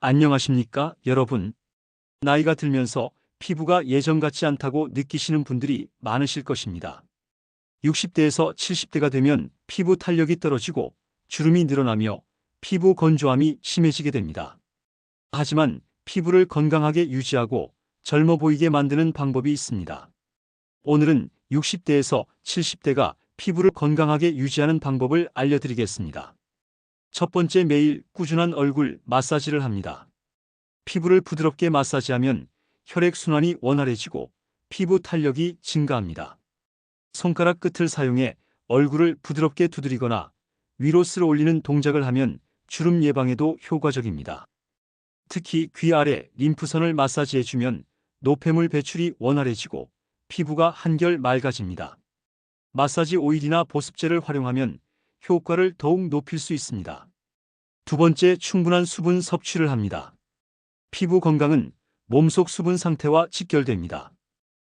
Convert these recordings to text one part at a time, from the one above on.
안녕하십니까, 여러분. 나이가 들면서 피부가 예전 같지 않다고 느끼시는 분들이 많으실 것입니다. 60대에서 70대가 되면 피부 탄력이 떨어지고 주름이 늘어나며 피부 건조함이 심해지게 됩니다. 하지만 피부를 건강하게 유지하고 젊어 보이게 만드는 방법이 있습니다. 오늘은 60대에서 70대가 피부를 건강하게 유지하는 방법을 알려드리겠습니다. 첫 번째, 매일 꾸준한 얼굴 마사지를 합니다. 피부를 부드럽게 마사지하면 혈액순환이 원활해지고 피부 탄력이 증가합니다. 손가락 끝을 사용해 얼굴을 부드럽게 두드리거나 위로 쓸어 올리는 동작을 하면 주름 예방에도 효과적입니다. 특히 귀 아래 림프선을 마사지해주면 노폐물 배출이 원활해지고 피부가 한결 맑아집니다. 마사지 오일이나 보습제를 활용하면 효과를 더욱 높일 수 있습니다. 두 번째, 충분한 수분 섭취를 합니다. 피부 건강은 몸속 수분 상태와 직결됩니다.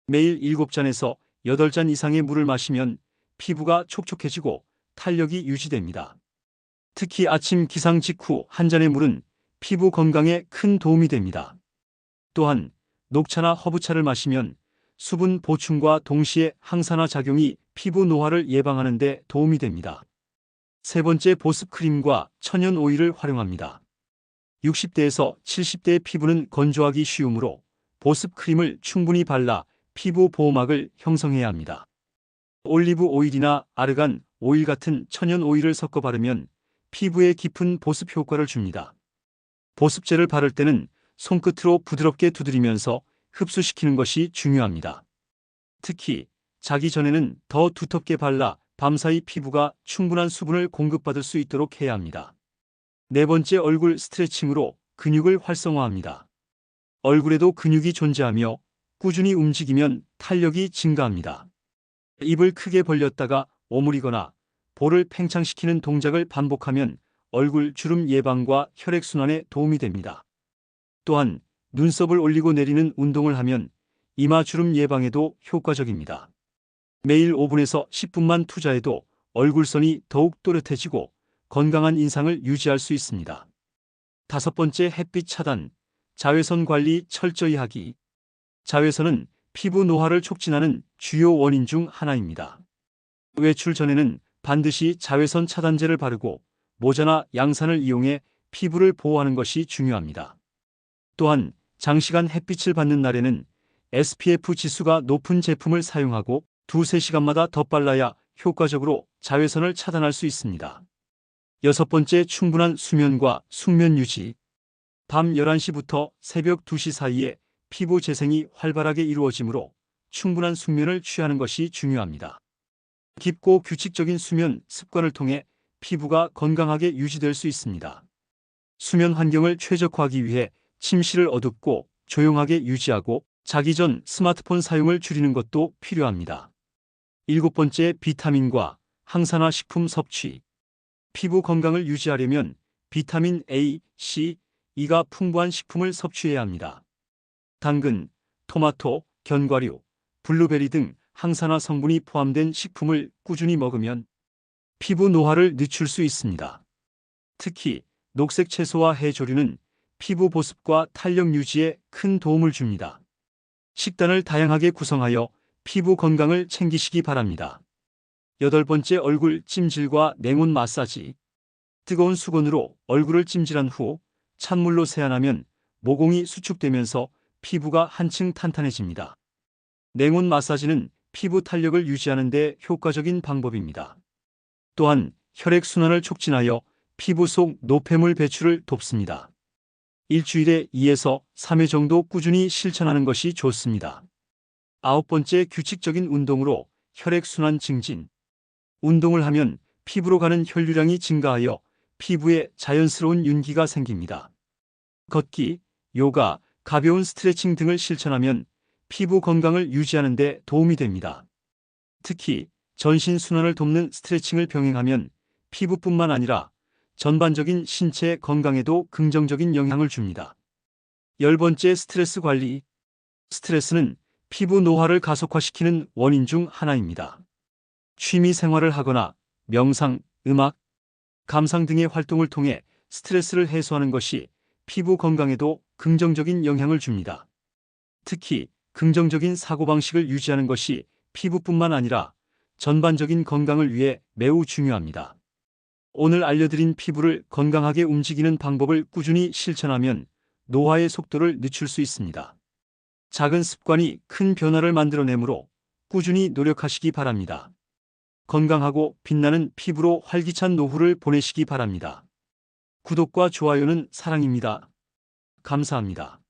매일 7잔에서 8잔 이상의 물을 마시면 피부가 촉촉해지고 탄력이 유지됩니다. 특히 아침 기상 직후 한 잔의 물은 피부 건강에 큰 도움이 됩니다. 또한 녹차나 허브차를 마시면 수분 보충과 동시에 항산화 작용이 피부 노화를 예방하는 데 도움이 됩니다. 세 번째, 보습 크림과 천연 오일을 활용합니다. 60대에서 70대의 피부는 건조하기 쉬우므로 보습 크림을 충분히 발라 피부 보호막을 형성해야 합니다. 올리브 오일이나 아르간 오일 같은 천연 오일을 섞어 바르면 피부에 깊은 보습 효과를 줍니다. 보습제를 바를 때는 손끝으로 부드럽게 두드리면서 흡수시키는 것이 중요합니다. 특히 자기 전에는 더 두텁게 발라 밤사이 피부가 충분한 수분을 공급받을 수 있도록 해야 합니다. 네 번째, 얼굴 스트레칭으로 근육을 활성화합니다. 얼굴에도 근육이 존재하며 꾸준히 움직이면 탄력이 증가합니다. 입을 크게 벌렸다가 오므리거나 볼을 팽창시키는 동작을 반복하면 얼굴 주름 예방과 혈액순환에 도움이 됩니다. 또한 눈썹을 올리고 내리는 운동을 하면 이마 주름 예방에도 효과적입니다. 매일 5분에서 10분만 투자해도 얼굴선이 더욱 또렷해지고 건강한 인상을 유지할 수 있습니다. 다섯 번째, 햇빛 차단, 자외선 관리 철저히 하기. 자외선은 피부 노화를 촉진하는 주요 원인 중 하나입니다. 외출 전에는 반드시 자외선 차단제를 바르고 모자나 양산을 이용해 피부를 보호하는 것이 중요합니다. 또한 장시간 햇빛을 받는 날에는 SPF 지수가 높은 제품을 사용하고 2~3시간마다 덧발라야 효과적으로 자외선을 차단할 수 있습니다. 여섯 번째, 충분한 수면과 숙면 유지. 밤 11시부터 새벽 2시 사이에 피부 재생이 활발하게 이루어지므로 충분한 숙면을 취하는 것이 중요합니다. 깊고 규칙적인 수면 습관을 통해 피부가 건강하게 유지될 수 있습니다. 수면 환경을 최적화하기 위해 침실을 어둡고 조용하게 유지하고 자기 전 스마트폰 사용을 줄이는 것도 필요합니다. 일곱 번째, 비타민과 항산화 식품 섭취. 피부 건강을 유지하려면 비타민 A, C, E가 풍부한 식품을 섭취해야 합니다. 당근, 토마토, 견과류, 블루베리 등 항산화 성분이 포함된 식품을 꾸준히 먹으면 피부 노화를 늦출 수 있습니다. 특히 녹색 채소와 해조류는 피부 보습과 탄력 유지에 큰 도움을 줍니다. 식단을 다양하게 구성하여 피부 건강을 챙기시기 바랍니다. 여덟 번째, 얼굴 찜질과 냉온 마사지. 뜨거운 수건으로 얼굴을 찜질한 후 찬물로 세안하면 모공이 수축되면서 피부가 한층 탄탄해집니다. 냉온 마사지는 피부 탄력을 유지하는 데 효과적인 방법입니다. 또한 혈액순환을 촉진하여 피부 속 노폐물 배출을 돕습니다. 일주일에 2에서 3회 정도 꾸준히 실천하는 것이 좋습니다. 아홉 번째, 규칙적인 운동으로 혈액순환 증진. 운동을 하면 피부로 가는 혈류량이 증가하여 피부에 자연스러운 윤기가 생깁니다. 걷기, 요가, 가벼운 스트레칭 등을 실천하면 피부 건강을 유지하는 데 도움이 됩니다. 특히 전신 순환을 돕는 스트레칭을 병행하면 피부뿐만 아니라 전반적인 신체 건강에도 긍정적인 영향을 줍니다. 열 번째, 스트레스 관리. 스트레스는 피부 노화를 가속화시키는 원인 중 하나입니다. 취미 생활을 하거나 명상, 음악, 감상 등의 활동을 통해 스트레스를 해소하는 것이 피부 건강에도 긍정적인 영향을 줍니다. 특히 긍정적인 사고방식을 유지하는 것이 피부뿐만 아니라 전반적인 건강을 위해 매우 중요합니다. 오늘 알려드린 피부를 건강하게 움직이는 방법을 꾸준히 실천하면 노화의 속도를 늦출 수 있습니다. 작은 습관이 큰 변화를 만들어내므로 꾸준히 노력하시기 바랍니다. 건강하고 빛나는 피부로 활기찬 노후를 보내시기 바랍니다. 구독과 좋아요는 사랑입니다. 감사합니다.